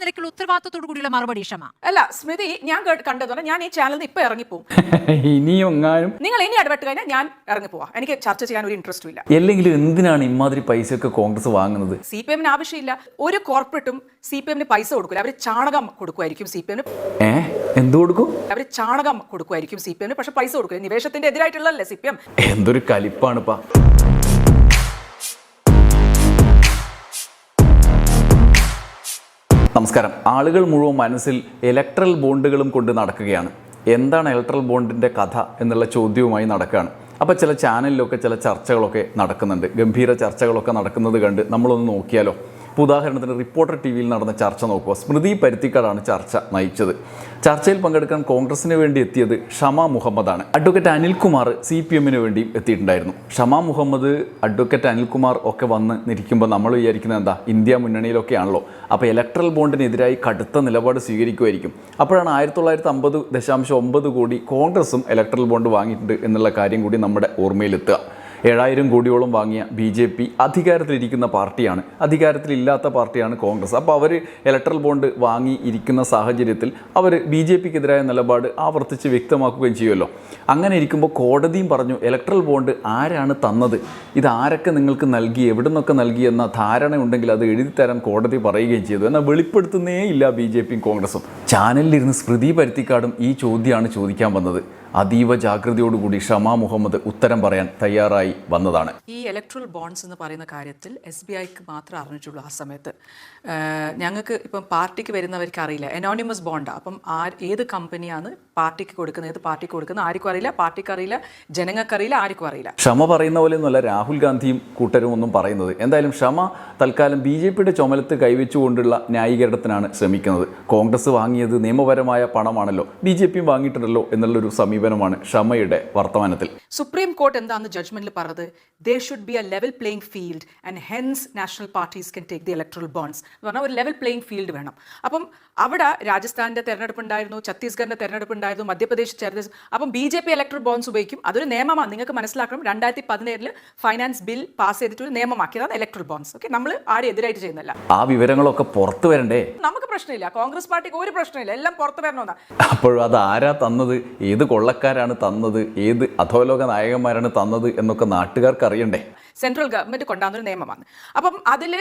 നിലയ്ക്കുള്ള ഉത്തരവാദിത്തത്തോടു കൂടിയുള്ള മറുപടി ക്ഷമ. അല്ല സ്മൃതി, ഞാൻ കണ്ടത് ഞാൻ ഈ ചാനലിൽ നിന്ന് ഇപ്പൊ ഇറങ്ങിപ്പോവും. ഇനിയും നിങ്ങൾ ഇനി ഇടപെട്ട് കഴിഞ്ഞാൽ ഞാൻ ഇറങ്ങിപ്പോവാ. എനിക്ക് ചർച്ച ചെയ്യാൻ ഒരു ഇൻട്രസ്റ്റും ഇല്ല. അല്ലെങ്കിലും എന്തിനാണ് ഇമാതിരി പൈസയൊക്കെ കോൺഗ്രസ് വാങ്ങുന്നത്? CPM ആവശ്യമില്ല. ഒരു കോർപ്പറേറ്റും CPM പൈസ കൊടുക്കില്ല. അവർ ചാണകം കൊടുക്കുമായിരിക്കും CPM. എന്ത് കൊടുക്കും? അവർ ചാണകം കൊടുക്കുമായിരിക്കും CPM, പക്ഷെ പൈസ കൊടുക്കില്ല. നിവേശത്തിന്റെ എതിരായിട്ടുള്ളല്ലേ CPM. എന്തൊരു കലിപ്പാണിപ്പാ. നമസ്കാരം. ആളുകൾ മുഴുവൻ മനസ്സിൽ ഇലക്ട്രൽ ബോണ്ടുകളും കൊണ്ട് നടക്കുകയാണ്. എന്താണ് ഇലക്ട്രൽ ബോണ്ടിൻ്റെ കഥ എന്നുള്ള ചോദ്യവുമായി നടക്കുകയാണ്. അപ്പോൾ ചില ചാനലിലൊക്കെ ചില ചർച്ചകളൊക്കെ നടക്കുന്നുണ്ട്. ഗംഭീര ചർച്ചകളൊക്കെ നടക്കുന്നത് കണ്ട് നമ്മളൊന്ന് നോക്കിയാലോ? ഇപ്പോൾ ഉദാഹരണത്തിന് റിപ്പോർട്ടർ TV-യിൽ നടന്ന ചർച്ച നോക്കുക. സ്മൃതി പരുത്തിക്കാടാണ് ചർച്ച നയിച്ചത്. ചർച്ചയിൽ പങ്കെടുക്കാൻ കോൺഗ്രസിന് വേണ്ടി എത്തിയത് ഷമ മുഹമ്മദാണ്. അഡ്വക്കേറ്റ് അനിൽകുമാർ CPM-ന് വേണ്ടിയും എത്തിയിട്ടുണ്ടായിരുന്നു. ഷമ മുഹമ്മദ്, അഡ്വക്കേറ്റ് അനിൽകുമാർ ഒക്കെ വന്ന് നിൽക്കുമ്പോൾ നമ്മൾ വിചാരിക്കുന്നത് എന്താ, ഇന്ത്യ മുന്നണിയിലൊക്കെ ആണല്ലോ, അപ്പോൾ ഇലക്ട്രൽ ബോണ്ടിനെതിരായി കടുത്ത നിലപാട് സ്വീകരിക്കുമായിരിക്കും. അപ്പോഴാണ് 1950.9 കോടി കോൺഗ്രസും ഇലക്ട്രൽ ബോണ്ട് വാങ്ങിയിട്ടുണ്ട് എന്നുള്ള കാര്യം കൂടി നമ്മുടെ ഓർമ്മയിലെത്തുക. 7000 കോടിയോളം വാങ്ങിയ BJP അധികാരത്തിലിരിക്കുന്ന പാർട്ടിയാണ്, അധികാരത്തിലില്ലാത്ത പാർട്ടിയാണ് കോൺഗ്രസ്. അപ്പോൾ അവർ ഇലക്ട്രൽ ബോണ്ട് വാങ്ങി ഇരിക്കുന്ന സാഹചര്യത്തിൽ അവർ BJPക്കെതിരായ നിലപാട് ആവർത്തിച്ച് വ്യക്തമാക്കുകയും ചെയ്യുമല്ലോ. അങ്ങനെ ഇരിക്കുമ്പോൾ കോടതിയും പറഞ്ഞു, ഇലക്ട്രൽ ബോണ്ട് ആരാണ് തന്നത്, ഇത് ആരൊക്കെ നിങ്ങൾക്ക് നൽകി, എവിടെ നിന്നൊക്കെ നൽകി എന്ന ധാരണ ഉണ്ടെങ്കിൽ അത് എഴുതിത്തരാൻ കോടതി പറയുകയും ചെയ്തു. എന്നാൽ വെളിപ്പെടുത്തുന്നേ ഇല്ല BJPയും കോൺഗ്രസും. ചാനലിലിരുന്ന് സ്മൃതി പരുത്തിക്കാടും ഈ ചോദ്യമാണ് ചോദിക്കാൻ വന്നത്. അതീവ ജാഗ്രതയോടുകൂടി ഷമ മുഹമ്മദ് ഉത്തരം പറയാൻ തയ്യാറായി വന്നതാണ്. ഈ ഇലക്ട്രൽ ബോണ്ട്സ് എന്ന് പറയുന്ന കാര്യത്തിൽ SBIക്ക് മാത്രമേ അറിഞ്ഞിട്ടുള്ളൂ. ആ സമയത്ത് ഞങ്ങൾക്ക് ഇപ്പം പാർട്ടിക്ക് വരുന്നവർക്ക് അറിയില്ല. അനോണിമസ് ബോണ്ടാണ്. അപ്പം ഏത് കമ്പനിയാണ് പാർട്ടിക്ക് കൊടുക്കുന്നത്, ഏത് പാർട്ടിക്ക് കൊടുക്കുന്നത് ആർക്കും അറിയില്ല, പാർട്ടിക്ക് അറിയില്ല, ജനങ്ങൾക്കറിയില്ല, ആർക്കും അറിയില്ല. ഷമ പറയുന്ന പോലെയൊന്നുമല്ല രാഹുൽ ഗാന്ധിയും കൂട്ടരും ഒന്നും പറയുന്നത്. എന്തായാലും ഷമ തൽക്കാലം BJPയുടെ ചുമലത്ത് കൈവച്ചുകൊണ്ടുള്ള ന്യായീകരണത്തിനാണ് ശ്രമിക്കുന്നത്. കോൺഗ്രസ് വാങ്ങിയത് നിയമപരമായ പണമാണല്ലോ, BJPയും വാങ്ങിയിട്ടുണ്ടല്ലോ എന്നുള്ളൊരു സമീപനമാണ് ഷമയുടെ വർത്തമാനത്തിൽ. സുപ്രീം കോർട്ട് എന്താണെന്ന് ജഡ്ജ്മെന്റിൽ പറഞ്ഞത്, there should be a level playing field and hence national parties can take the electoral bonds എന്ന് പറഞ്ഞാൽ ഒരു ലെവൽ പ്ലേയിങ് ഫീൽഡ് വേണം. അപ്പം അവിടെ രാജസ്ഥാന്റെ തെരഞ്ഞെടുപ്പ് ഉണ്ടായിരുന്നു, ഛത്തീസ്ഗഡിന്റെ തെരഞ്ഞെടുപ്പ് ഉണ്ടായിരുന്നു, മധ്യപ്രദേശ് തെരഞ്ഞെടുപ്പ്. അപ്പം BJP ഇലക്ട്രൽ ബോണ്ട്സ് ഉപയോഗിക്കും. അതൊരു നിയമമാണ്, നിങ്ങൾക്ക് മനസ്സിലാക്കണം. 2017 ഫൈനാൻസ് ബിൽ പാസ് ചെയ്തിട്ട് ഒരു നിയമമാക്കിയതാണ് ഇലക്ട്രൽ ബോണ്ട്സ്. ഓക്കെ, നമ്മൾ ആരും എതിരായിട്ട് ചെയ്യുന്നില്ല. ആ വിവരങ്ങളൊക്കെ പുറത്തു വരണ്ടേ? നമുക്ക് പ്രശ്നമില്ല, കോൺഗ്രസ് പാർട്ടിക്ക് ഒരു പ്രശ്നമില്ല, എല്ലാം പുറത്തു വരണമെന്നാണ്. അപ്പോഴും അത് ആരാ തന്നത്, ഏത് കൊള്ളക്കാരാണ് തന്നത്, ഏത് അധോലോക നായകന്മാരാണ് തന്നത് എന്നൊക്കെ നാട്ടുകാർക്ക് അറിയണ്ടേ? സെൻട്രൽ ഗവൺമെന്റ് കൊണ്ടുവന്നൊരു നിയമമാണ്. അപ്പം അതിൽ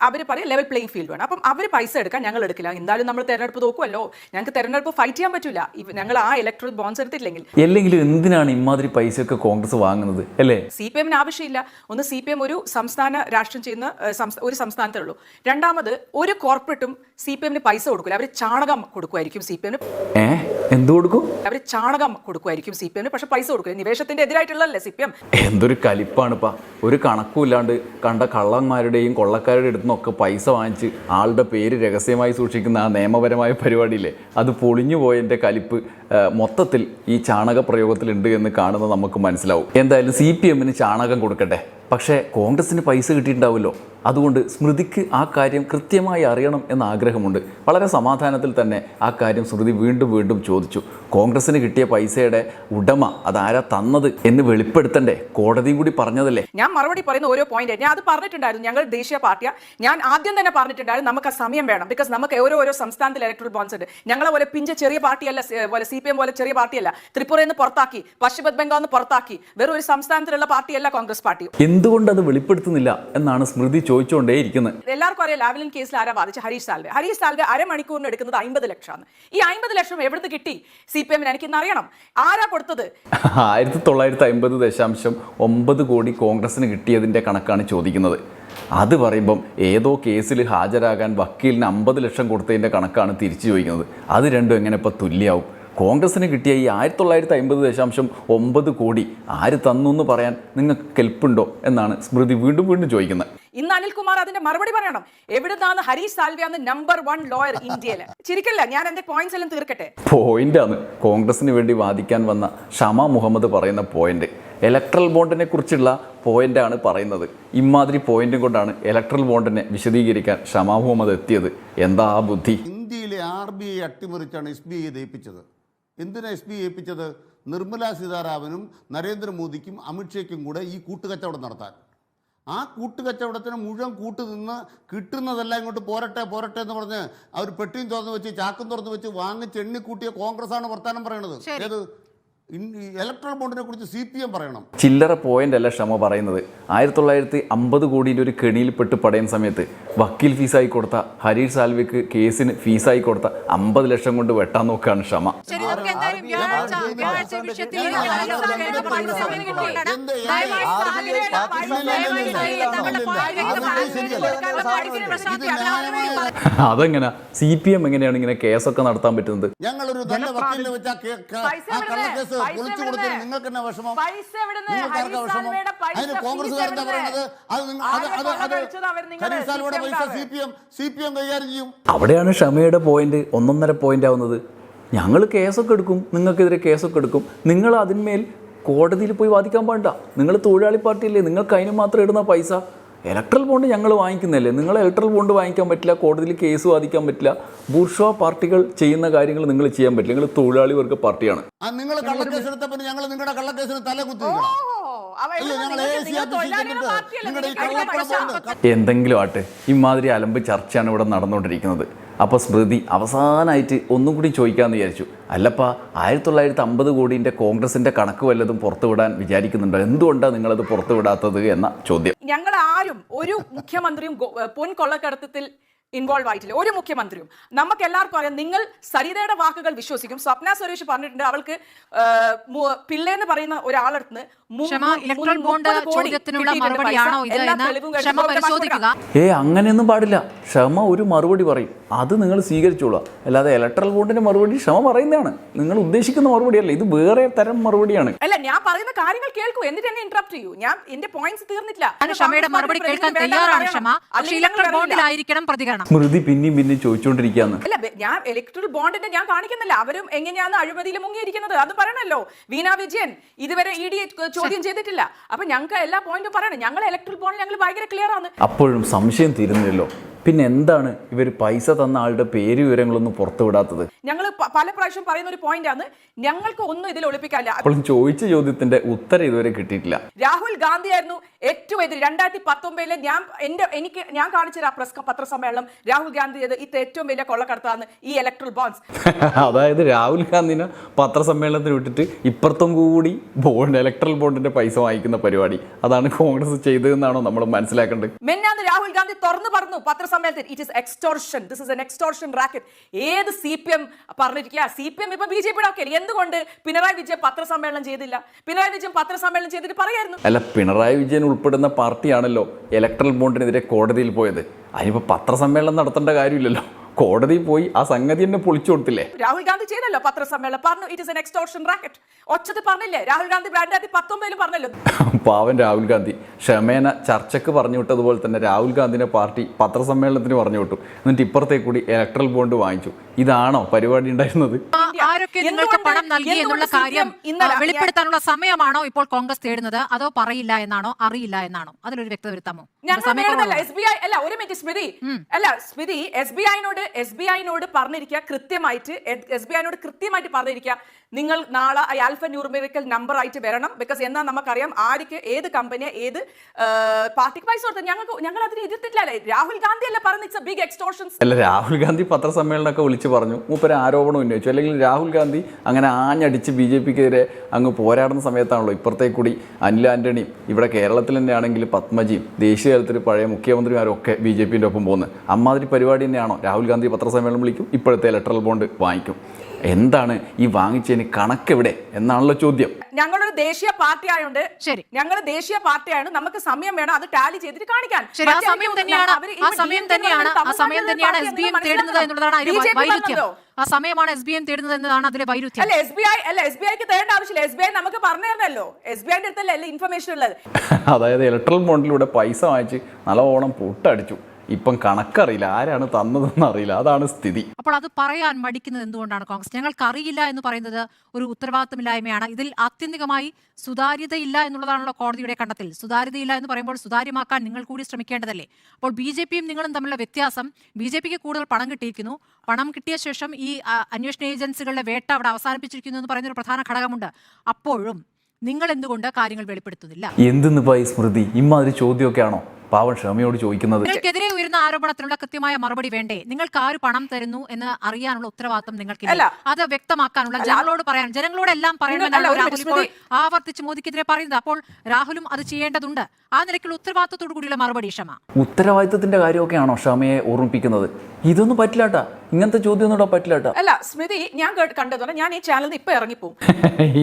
അവർ പറയും ലെവൽ പ്ലേയിങ് ഫീൽഡ് വേണം. അപ്പം അവർ പൈസ എടുക്കാൻ ഞങ്ങൾ എടുക്കില്ല. എന്തായാലും നമ്മൾ തെരഞ്ഞെടുപ്പ് നോക്കുമല്ലോ, ഞങ്ങൾക്ക് തെരഞ്ഞെടുപ്പ് ഫൈറ്റ് ചെയ്യാൻ പറ്റില്ല ഞങ്ങൾ ആ ഇലക്ട്രൽ ബോണ്ട്സ് എടുത്തില്ലെങ്കിൽ. അല്ലെങ്കിലും എന്തിനാണ് ഇമാതിരി പൈസയൊക്കെ കോൺഗ്രസ് വാങ്ങുന്നത് അല്ലേ? CPM ആവശ്യമില്ല. ഒന്ന്, CPM ഒരു സംസ്ഥാന രാഷ്ട്രം ചെയ്യുന്ന ഒരു സംസ്ഥാനത്തേ ഉള്ളൂ. രണ്ടാമത്, ഒരു കോർപ്പറേറ്റും CPM പൈസ കൊടുക്കില്ല. അവർ ചാണകം കൊടുക്കുമായിരിക്കും CPM. എന്ത് കൊടുക്കും? അവർ ചാണകം കൊടുക്കുമായിരിക്കും CPM, പക്ഷെ പൈസ കൊടുക്കില്ല. നിവേശത്തിന്റെ എതിരായിട്ടുള്ളല്ലേ CPM. എന്തൊരു കലിപ്പാണിപ്പാ. ഒരു കണക്കുമില്ലാണ്ട് കണ്ട കള്ളന്മാരുടെയും കൊള്ളക്കാരുടെ അടുത്തുനിന്നൊക്കെ പൈസ വാങ്ങിച്ച് ആളുടെ പേര് രഹസ്യമായി സൂക്ഷിക്കുന്ന ആ നിയമപരമായ പരിപാടിയില്ലേ, അത് പൊളിഞ്ഞു പോയതിൻ്റെ കലിപ്പ് മൊത്തത്തിൽ ഈ ചാണക പ്രയോഗത്തിലുണ്ട് എന്ന് കാണുന്നത് നമുക്ക് മനസ്സിലാവും. എന്തായാലും CPM-ന് ചാണകം കൊടുക്കട്ടെ, പക്ഷേ കോൺഗ്രസിന് പൈസ കിട്ടിയിട്ടുണ്ടാവുമല്ലോ. അതുകൊണ്ട് സ്മൃതിക്ക് ആ കാര്യം കൃത്യമായി അറിയണം എന്ന ആഗ്രഹമുണ്ട്. വളരെ സമാധാനത്തിൽ തന്നെ ആ കാര്യം സ്മൃതി വീണ്ടും വീണ്ടും ചോദിച്ചു. കോൺഗ്രസിന് കിട്ടിയ പൈസയുടെ ഉടമ അതാരാ തന്നത് എന്ന് വെളിപ്പെടുത്തണ്ടേ? കോടതിയും കൂടി പറഞ്ഞതല്ലേ. ഞാൻ മറുപടി പറയുന്ന ഓരോ പോയിന്റ് ഞാൻ അത് പറഞ്ഞിട്ടുണ്ടായിരുന്നു. ഞങ്ങൾ ദേശീയ പാർട്ടിയാണ്. ഞാൻ ആദ്യം തന്നെ പറഞ്ഞിട്ടുണ്ടായിരുന്നു നമുക്ക് ആ സമയം വേണം. ബിക്കോസ് നമുക്ക് ഓരോ സംസ്ഥാനത്തിൽ ഇലക്ട്രൽ ബോണ്ട്സ് ഉണ്ട്. ഞങ്ങളെ പോലെ പിഞ്ച് ചെറിയ പാർട്ടിയല്ല, പോലെ CPM പോലെ ചെറിയ പാർട്ടിയല്ല. ത്രിപുരയിൽ നിന്ന് പുറത്താക്കി, പശ്ചിമ ബംഗാളിൽ നിന്ന് പുറത്താക്കി, വെറും ഒരു സംസ്ഥാനത്തിലുള്ള പാർട്ടിയല്ല കോൺഗ്രസ് പാർട്ടി. എന്തുകൊണ്ട് അത് വെളിപ്പെടുത്തുന്നില്ല എന്നാണ് സ്മൃതി ചോദിച്ചുകൊണ്ടേയിരിക്കുന്നത്. എല്ലാവർക്കും അറിയാം ലാവ്ലിൻ കേസിൽ ആരാ വാദിച്ച? ഹരീഷ് സാൽവെ അരമണിക്കൂറിന് എടുക്കുന്നത് 50 ലക്ഷമാണ്. ഈ 50 ലക്ഷം എവിടുന്ന് കിട്ടി CPM-ന്? എനിക്കിന്ന് അറിയണം. ആരാ കൊടുത്തത്? 1950.9 കോടി കോൺഗ്രസിന് കിട്ടിയതിൻ്റെ കണക്കാണ് ചോദിക്കുന്നത്. അത് പറയുമ്പം ഏതോ കേസിൽ ഹാജരാകാൻ വക്കീലിന് 50 ലക്ഷം കൊടുത്തതിൻ്റെ കണക്കാണ് തിരിച്ചു ചോദിക്കുന്നത്. അത് രണ്ടും എങ്ങനെ ഇപ്പോൾ തുല്യാവും? കോൺഗ്രസിന് കിട്ടിയ ഈ 1950.9 കോടി ആര് തന്നു എന്ന് പറയാൻ നിങ്ങൾക്ക് കെൽപ്പുണ്ടോ എന്നാണ് സ്മൃതി വീണ്ടും വീണ്ടും ചോദിക്കുന്നത്. ഇന്ന് അനിൽകുമാർ അതിന്റെ മറുപടി പറയണം. എവിടുന്നാണ് ഹരീഷ് സാൽവെ നമ്പർ 1 ലോയർ ഇന്ത്യയിൽ? ചിരിക്കല്ല, ഞാൻ എന്റെ പോയിന്റ്സ് എല്ലാം തീർക്കട്ടെ. പോയിന്റാണ് കോൺഗ്രസിന് വേണ്ടി വാദിക്കാൻ വന്ന ഷമ മുഹമ്മദ് പറയുന്ന പോയിന്റ്. ഇലക്ട്രൽ ബോണ്ടിനെ കുറിച്ചുള്ള പോയിന്റാണ് പറയുന്നത്. ഇമാതിരി പോയിന്റും കൊണ്ടാണ് ഇലക്ട്രൽ ബോണ്ടിനെ വിശദീകരിക്കാൻ ഷമ മുഹമ്മദ് എത്തിയത്. എന്താ ആ ബുദ്ധി? ഇന്ത്യയിലെ RBI അട്ടിമറിച്ചാണ് SBI ഏൽപ്പിച്ചത്. എന്തിനാണ് SBI ഏൽപ്പിച്ചത്? നിർമ്മല സീതാരാമനും നരേന്ദ്രമോദിക്കും അമിത്ഷയ്ക്കും കൂടെ ഈ കൂട്ടുകച്ചവടം നടത്താൻ. ആ കൂട്ടുകച്ചവടത്തിന് മുഴുവൻ കൂട്ട് നിന്ന് കിട്ടുന്നതെല്ലാം ഇങ്ങോട്ട് പോരട്ടെ പോരട്ടെ എന്ന് പറഞ്ഞ് അവർ പെട്ടിയും തുറന്ന് വെച്ച് ചാക്കും തുറന്ന് വെച്ച് വാങ്ങിച്ച് എണ്ണിക്കൂട്ടിയ കോൺഗ്രസ്സാണ് വർത്താനം പറയണത്. ഏത് ഇലക്ട്രൽ ബോണ്ടിനെ കുറിച്ച് CPM പറയണം. ചില്ലറ പോയിന്റ് അല്ല ക്ഷമ പറയുന്നത്. 1950 കോടിയുടെ ഒരു കെണിയിൽപ്പെട്ട് പടയുന്ന സമയത്ത് വക്കീൽ ഫീസായി കൊടുത്ത ഹരീഷ് സാൽവെക്ക് കേസിന് ഫീസായി കൊടുത്ത 50 ലക്ഷം കൊണ്ട് വെട്ടാൻ നോക്കുകയാണ് ക്ഷമ. ശരി, നമുക്ക് എന്തായാലും വ്യാഴാഴ്ച വിഷയത്തിൽ അതെങ്ങനെ CPM എങ്ങനെയാണ് ഇങ്ങനെ കേസൊക്കെ നടത്താൻ പറ്റുന്നത്? ഞങ്ങളൊരു നല്ല വക്കീലിനെ വെച്ച കള്ളക്കേസ് പൊളിച്ചു കൊടുത്തത് നിങ്ങൾക്ക് തന്നെ വിഷമം, നിങ്ങൾക്കാർക്കാ വിഷമം? അതിന് കോൺഗ്രസ്സുകാർ എന്താ പറയുന്നത്? ഹരീഷ് സാൽവയുടെ പൈസ CPM കൈകാര്യം ചെയ്യും. അവിടെയാണ് ക്ഷമയുടെ പോയിന്റ് 1.5 പോയിന്റ് ആവുന്നത്. ഞങ്ങൾ കേസൊക്കെ എടുക്കും, നിങ്ങൾക്കെതിരെ കേസൊക്കെ എടുക്കും, നിങ്ങൾ അതിന്മേൽ കോടതിയിൽ പോയി വാദിക്കാൻ പാടില്ല. നിങ്ങൾ തൊഴിലാളി പാർട്ടിയല്ലേ, നിങ്ങൾക്ക് അതിന് മാത്രം ഇടുന്ന പൈസ. ഇലക്ട്രൽ ബോണ്ട് ഞങ്ങൾ വാങ്ങിക്കുന്നതല്ലേ, നിങ്ങൾ ഇലക്ട്രൽ ബോണ്ട് വാങ്ങിക്കാൻ പറ്റില്ല, കോടതിയിൽ കേസ് വാദിക്കാൻ പറ്റില്ല. ബൂർഷ്വാ പാർട്ടികൾ ചെയ്യുന്ന കാര്യങ്ങൾ നിങ്ങൾ ചെയ്യാൻ പറ്റില്ല. നിങ്ങൾ തൊഴിലാളി വർഗ പാർട്ടിയാണ്. നിങ്ങൾ കള്ളക്കേസ് എടുത്തപ്പോൾ ഞങ്ങൾ നിങ്ങളുടെ കള്ളക്കേസിന് തല കുത്തിക്കണം. എന്തെങ്കിലും ആട്ടെ, ഇമാതിരി അലമ്പ് ചർച്ചയാണ് ഇവിടെ നടന്നുകൊണ്ടിരിക്കുന്നത്. അപ്പോൾ സ്മൃതി അവസാനമായിട്ട് ഒന്നും കൂടി ചോദിക്കാമെന്ന് വിചാരിച്ചു. അല്ലപ്പാ 1950 കോടിൻ്റെ കോൺഗ്രസിൻ്റെ കണക്ക് വല്ലതും പുറത്തുവിടാൻ വിചാരിക്കുന്നുണ്ടോ? എന്തുകൊണ്ടാണ് നിങ്ങളത് പുറത്തുവിടാത്തത് എന്ന ചോദ്യം. ഞങ്ങൾ ആരും ഒരു മുഖ്യമന്ത്രിയും പൊൻ കൊള്ളക്കടത്തത്തിൽ ഇൻവോൾവ് ആയിട്ടില്ല, ഒരു മുഖ്യമന്ത്രിയും. നമുക്ക് എല്ലാവർക്കും അറിയാം. നിങ്ങൾ സരിതയുടെ വാക്കുകൾ വിശ്വസിക്കും. സ്വപ്ന സുരേഷ് പറഞ്ഞിട്ടുണ്ട് അവൾക്ക് പിള്ളേന്ന് പറയുന്ന ഒരാളടുത്ത് അങ്ങനെയൊന്നും പാടില്ല. ക്ഷമ ഒരു മറുപടി പറയും, അത് നിങ്ങൾ സ്വീകരിച്ചോളൂ. അല്ലാതെ ഇലക്ട്രൽ ബോണ്ടിന്റെ മറുപടി ക്ഷമ പറയുന്നതാണ്. നിങ്ങൾ ഉദ്ദേശിക്കുന്ന മറുപടിയല്ല, ഇത് വേറെ തരം മറുപടിയാണ്. അല്ല, ഞാൻ പറയുന്ന കാര്യങ്ങൾ കേൾക്കൂ, എന്നിട്ട് എന്നെ ഇന്ററപ്റ്റ് ചെയ്യൂ. ഞാൻ എന്റെ പോയിന്റ്സ് തീർന്നിട്ടില്ല. ക്ഷമയുടെ മറുപടി കേൾക്കാൻ തയ്യാറാണ് ക്ഷമ. ഇലക്ട്രൽ ബോണ്ടിലായിരിക്കണം പ്രതികരണം. സ്മൃതി പിന്നെയും ചോദിച്ചുകൊണ്ടിരിക്കുകയാണ്. അല്ല, ഞാൻ ഇലക്ട്രൽ ബോണ്ടിന്റെ ഞാൻ കാണിക്കുന്നില്ല. അവരും എങ്ങനെയാണ് അഴിമതിയിൽ മുങ്ങിയിരിക്കുന്നത് അത് പറയണല്ലോ. വീണ വിജയൻ ഇതുവരെ ED ചോദ്യം ചെയ്തിട്ടില്ല. അപ്പൊ ഞങ്ങൾക്ക് എല്ലാ പോയിന്റും പറയണം. ഞങ്ങൾ ഇലക്ട്രൽ ബോണ്ട് ഞങ്ങൾ ഭയങ്കര ക്ലിയർ ആണ്. അപ്പോഴും സംശയം തീരുന്നില്ലല്ലോ. പിന്നെ എന്താണ് ഇവർ പൈസ തന്ന ആളുടെ പേര് വിവരങ്ങളൊന്നും പുറത്തുവിടാത്തത്? ഞങ്ങൾ പല പ്രാവശ്യം പറയുന്ന ഒരു പോയിന്റ് ആണ്, ഞങ്ങൾക്ക് ഒന്നും ഇതിൽ ഒളിപ്പിക്കാനില്ല. അപ്പോഴും ചോദിച്ച ചോദ്യത്തിന്റെ ഉത്തരം ഇതുവരെ കിട്ടിയിട്ടില്ല. രാഹുൽ ഗാന്ധി ആയിരുന്നു ഏറ്റവും എതിര്. 2019 ഞാൻ കാണിച്ച പത്രസമ്മേളനം രാഹുൽ ഗാന്ധി ഇത് ഏറ്റവും വലിയ കൊള്ളക്കടത്താണ് ഈ ഇലക്ട്രൽ ബോണ്ട്സ്. അതായത് രാഹുൽ ഗാന്ധിനെ പത്രസമ്മേളനത്തിന് വിട്ടിട്ട് ഇപ്പുറത്തും കൂടി ഇലക്ട്രൽ ബോണ്ടിന്റെ പൈസ വാങ്ങിക്കുന്ന പരിപാടി അതാണ് കോൺഗ്രസ് ചെയ്തതെന്നാണോ നമ്മൾ മനസ്സിലാക്കേണ്ടത്? മെന്നാന്ന് രാഹുൽ ഗാന്ധി തുറന്നു പറഞ്ഞു പത്രസമ്മേളനത്തിൽ, it is extortion, this is an extortion racket. ഏത് CPM പറഞ്ഞിരിക്കുക? CPM ഇപ്പൊ BJPയുടെ ഒക്കെ. എന്തുകൊണ്ട് പിണറായി വിജയൻ പത്രസമ്മേളനം ചെയ്തില്ല? പിണറായി വിജയൻ പത്രസമ്മേളനം ചെയ്തിട്ട് പറയായിരുന്നു. അല്ല, പിണറായി വിജയൻ ഉൾപ്പെടുന്ന പാർട്ടിയാണല്ലോ ഇലക്ട്രൽ ബോണ്ടിനെതിരെ കോടതിയിൽ പോയത്. അതിനിപ്പോൾ പത്രസമ്മേളനം നടത്തേണ്ട കാര്യമില്ലല്ലോ. കോടതിയിൽ പോയി ആ സംഗതി തന്നെ പൊളിച്ചു കൊടുത്തില്ലേ? രാഹുൽ ഗാന്ധി ചെയ്തല്ലോ പത്രസമ്മേളനം, പറഞ്ഞു it is an extortion racket. ഒച്ചത് പറഞ്ഞില്ലേ? രാഹുൽ ഗാന്ധി 2019 പറഞ്ഞല്ലോ. പാവൻ രാഹുൽ ഗാന്ധി ക്ഷമേന ചർച്ചയ്ക്ക് പറഞ്ഞു വിട്ടതുപോലെ തന്നെ രാഹുൽ ഗാന്ധിനെ പാർട്ടി പത്രസമ്മേളനത്തിന് പറഞ്ഞു വിട്ടു. എന്നിട്ട് ഇപ്പുറത്തേക്ക് കൂടി ഇലക്ട്രൽ ബോണ്ട് വാങ്ങിച്ചു. ഇതാണോ പരിപാടി ഉണ്ടായിരുന്നത്? ആരൊക്കെ നിങ്ങൾക്ക് പണം നൽകി എന്നുള്ള കാര്യം വെളിപ്പെടുത്താനുള്ള സമയമാണോ ഇപ്പോൾ കോൺഗ്രസ് തേടുന്നത്? അതോ പറയില്ല എന്നാണോ, അറിയില്ല എന്നാണോ? അതിലൊരു വ്യക്തത വരുത്താമോ? SBI അല്ല, ഒരു മിനിറ്റ് സ്മൃതി. അല്ല സ്മൃതി, SBI-നോട് പറഞ്ഞിരിക്കുക കൃത്യമായിട്ട്, SBI-നോട് കൃത്യമായിട്ട് പറഞ്ഞിരിക്കുക, നിങ്ങൾ നാളെ ആൽഫ ന്യൂമറിക്കൽ നമ്പർ ആയിട്ട് വരണം. ബിക്കോസ് എന്നാ നമുക്കറിയാം ആർക്ക് ഏത് കമ്പനിയെ ഏത് പാർട്ടിക്ക് പൈസ കൊടുത്തത്. ഞങ്ങൾ അതിന് എതിർത്തിട്ടില്ല. രാഹുൽ ഗാന്ധി അല്ല പറഞ്ഞ ഇറ്റ്സ് എ ബിഗ് എക്സ്റ്റോർഷൻ. അല്ല, രാഹുൽ ഗാന്ധി പത്രസമ്മേളനമൊക്കെ വിളിച്ചു പറഞ്ഞു, മൂപ്പര് ആരോപണം ഉന്നയിച്ചു. അല്ലെങ്കിൽ രാഹുൽ ഗാന്ധി അങ്ങനെ ആഞ്ഞടിച്ച് BJPക്കെതിരെ അങ്ങ് പോരാടുന്ന സമയത്താണല്ലോ ഇപ്പുറത്തേക്ക് കൂടി അനിൽ ആന്റണിയും ഇവിടെ കേരളത്തിൽ തന്നെ ആണെങ്കിൽ പത്മജിയും ദേശീയ തലത്തിൽ പഴയ മുഖ്യമന്ത്രിമാരും ഒക്കെ BJPൻ്റെ ഒപ്പം പോകുന്നത്. അമ്മാതിരി പരിപാടി തന്നെയാണോ? രാഹുൽ ഗാന്ധി പത്രസമ്മേളനം വിളിക്കും, ഇപ്പോഴത്തെ ഇലക്ട്രൽ ബോണ്ട് വാങ്ങിക്കും. എന്താണ് ഈ വാങ്ങിച്ചതിന് കണക്കെവിടെ എന്നാണല്ലോ ചോദ്യം. ഞങ്ങളൊരു ദേശീയ പാർട്ടി ആയതുകൊണ്ട്, ശരി, ഞങ്ങൾ ദേശീയ പാർട്ടി ആയതുകൊണ്ട് നമുക്ക് സമയം വേണം അത് ടാലി ചെയ്തിട്ട് കാണിക്കാൻ. ആ സമയം തന്നെയാണ് SBM തേടുന്നത് എന്നുള്ളതാണ് അതിലെ വൈരുദ്ധ്യം. ആ സമയമാണ് SBM തേടുന്നത് എന്നതാണ് അതിലെ വൈരുദ്ധ്യം. അല്ല, SBIക്ക് തേടേണ്ട ആവശ്യമില്ല. SBI നമുക്ക് പറഞ്ഞു തരണല്ലോ. SBIന്റെ അടുത്തല്ലേ ഇൻഫർമേഷൻ ഉള്ളത്. അതായത് ഇലക്ട്രൽ ബോണ്ടിലൂടെ പൈസ വാങ്ങിച്ച് നല്ലോണം പൊട്ടടിച്ചു. ഇപ്പം കണക്കറിയില്ല, ആരാണ് തന്നതെന്ന് അറിയില്ല. അതാണ് സ്ഥിതി. അപ്പോൾ അത് പറയാൻ മടിക്കുന്നത് എന്തുകൊണ്ടാണ് കോൺഗ്രസ്? ഞങ്ങൾക്കറിയില്ല എന്ന് പറയുന്നത് ഒരു ഉത്തരവാദിത്തമില്ലായ്മയാണ്. ഇതിൽ ആത്യന്തികമായി സുതാര്യതയില്ല എന്നുള്ളതാണല്ലോ കോടതിയുടെ കണ്ടെത്തൽ. സുതാര്യതയില്ല എന്ന് പറയുമ്പോൾ സുതാര്യമാക്കാൻ നിങ്ങൾ കൂടി ശ്രമിക്കേണ്ടതല്ലേ? അപ്പോൾ BJPയും നിങ്ങളും തമ്മിലുള്ള വ്യത്യാസം, BJPക്ക് കൂടുതൽ പണം കിട്ടിയിരിക്കുന്നു. പണം കിട്ടിയ ശേഷം ഈ അന്വേഷണ ഏജൻസികളുടെ വേട്ട അവിടെ അവസാനിപ്പിച്ചിരിക്കുന്നു എന്ന് പറയുന്ന ഒരു പ്രധാന ഘടകമുണ്ട്. അപ്പോഴും നിങ്ങൾ എന്തുകൊണ്ട് കാര്യങ്ങൾ വെളിപ്പെടുത്തുന്നില്ല? എന്തെന്ന് പോയി സ്മൃതി, ഇമ്മാതിരി ചോദ്യമൊക്കെയാണോ പാവൻ ക്ഷമയോട് ചോദിക്കുന്നത്? നിങ്ങൾക്കെതിരെ ഉയരുന്ന ആരോപണത്തിനുള്ള കൃത്യമായ മറുപടി വേണ്ടേ? നിങ്ങൾക്ക് ആര് പണം തരുന്നു എന്ന് അറിയാനുള്ള ഉത്തരവാദിത്വം നിങ്ങൾക്കില്ല. അത് വ്യക്തമാക്കാനുള്ള ജനങ്ങളോട് പറയാൻ, ജനങ്ങളോടെല്ലാം പറയണമെന്നാണ് രാഹുൽ ഇപ്പോൾ ആവർത്തിച്ച് മോദിക്കെതിരെ പറയുന്നത്. അപ്പോൾ രാഹുലും അത് ചെയ്യേണ്ടതുണ്ട്. ആ നിലയ്ക്കുള്ള ഉത്തരവാദിത്വത്തോടു കൂടിയുള്ള മറുപടി ക്ഷമ. ഉത്തരവാദിത്തത്തിന്റെ കാര്യമൊക്കെയാണോ ക്ഷമയെ ഓർമ്മിപ്പിക്കുന്നത്? ഇതൊന്നും പറ്റില്ലാട്ടാ, ഇങ്ങനത്തെ ചോദ്യം ഒന്നും ഇടാൻ പറ്റില്ലാട്ടാ. അല്ല സ്മൃതി, ഞാൻ കണ്ടത് ഞാൻ ഈ ചാനലിൽ നിന്ന് ഇപ്പൊ ഇറങ്ങിപ്പോവും.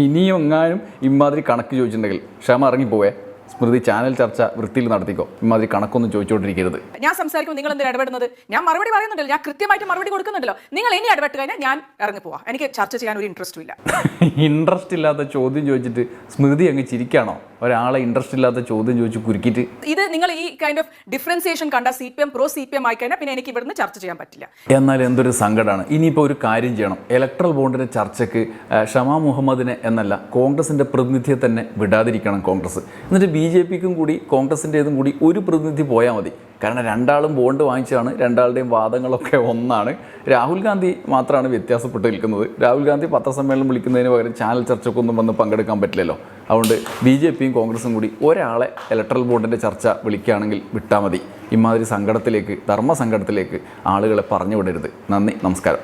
ഇനിയും എങ്ങാനും ഇമാതിരി കണക്ക് ചോദിച്ചിട്ടുണ്ടെങ്കിൽ ക്ഷമ ഇറങ്ങിപ്പോവേ. സ്മൃതി, ചാനൽ ചർച്ച വൃത്തിയിൽ നടത്തിക്കോ, ഇമാതിരി കണക്കൊന്നും ചോദിച്ചുകൊണ്ടിരിക്കരുത്. ഞാൻ സംസാരിക്കുമ്പോൾ നിങ്ങൾ എന്തിനാ ഇടപെടുന്നത്? ഞാൻ മറുപടി പറയുന്നുണ്ടല്ലോ, ഞാൻ കൃത്യമായിട്ട് മറുപടി കൊടുക്കുന്നുണ്ടല്ലോ. നിങ്ങൾ ഇനി ഇടപെട്ട് കഴിഞ്ഞാൽ ഞാൻ ഇറങ്ങിപ്പോവാ. എനിക്ക് ചർച്ച ചെയ്യാൻ ഒരു ഇൻട്രസ്റ്റും ഇല്ല. ഇൻട്രസ്റ്റ് ഇല്ലാത്ത ചോദ്യം ചോദിച്ചിട്ട് സ്മൃതി അങ്ങ് ചിരിക്കാണോ? ഒരാളെ ഇൻട്രസ്റ്റ് ഇല്ലാത്ത ചോദ്യം ചോദിച്ച് കുരുക്കിയിട്ട് ഇത് നിങ്ങൾ ഈ കൈൻഡ് ഓഫ് ഡിഫറൻസിയേഷൻ കണ്ട CPM പ്രോ CPM ആയി കഴിഞ്ഞാൽ പിന്നെ എനിക്ക് ഇവിടുന്ന് ചർച്ച ചെയ്യാൻ പറ്റില്ല. എന്നാൽ എന്തൊരു സങ്കടമാണ്. ഇനിയിപ്പോൾ ഒരു കാര്യം ചെയ്യണം, ഇലക്ട്രൽ ബോണ്ടിൻ്റെ ചർച്ചയ്ക്ക് ഷമാ മുഹമ്മദിനെ എന്നല്ല കോൺഗ്രസിൻ്റെ പ്രതിനിധിയെ തന്നെ വിടാതിരിക്കണം കോൺഗ്രസ്. എന്നിട്ട് BJPക്കും കൂടി കോൺഗ്രസിൻ്റെതും കൂടി ഒരു പ്രതിനിധി പോയാൽ മതി. കാരണം രണ്ടാളും ബോണ്ട് വാങ്ങിച്ചാണ്, രണ്ടാളുടെയും വാദങ്ങളൊക്കെ ഒന്നാണ്. രാഹുൽ ഗാന്ധി മാത്രമാണ് വ്യത്യാസപ്പെട്ട് നിൽക്കുന്നത്. രാഹുൽ ഗാന്ധി പത്രസമ്മേളനം വിളിക്കുന്നതിന് പകരം ചാനൽ ചർച്ചക്കൊന്നും വന്ന് പങ്കെടുക്കാൻ പറ്റില്ലല്ലോ. അതുകൊണ്ട് BJPയും കോൺഗ്രസും കൂടി ഒരാളെ ഇലക്ട്രൽ ബോണ്ടിൻ്റെ ചർച്ച വിളിക്കുകയാണെങ്കിൽ വിട്ടാൽ മതി. ഇമാതിരി സങ്കടത്തിലേക്ക്, ധർമ്മസങ്കടത്തിലേക്ക് ആളുകളെ പറഞ്ഞു വിടരുത്. നന്ദി, നമസ്കാരം.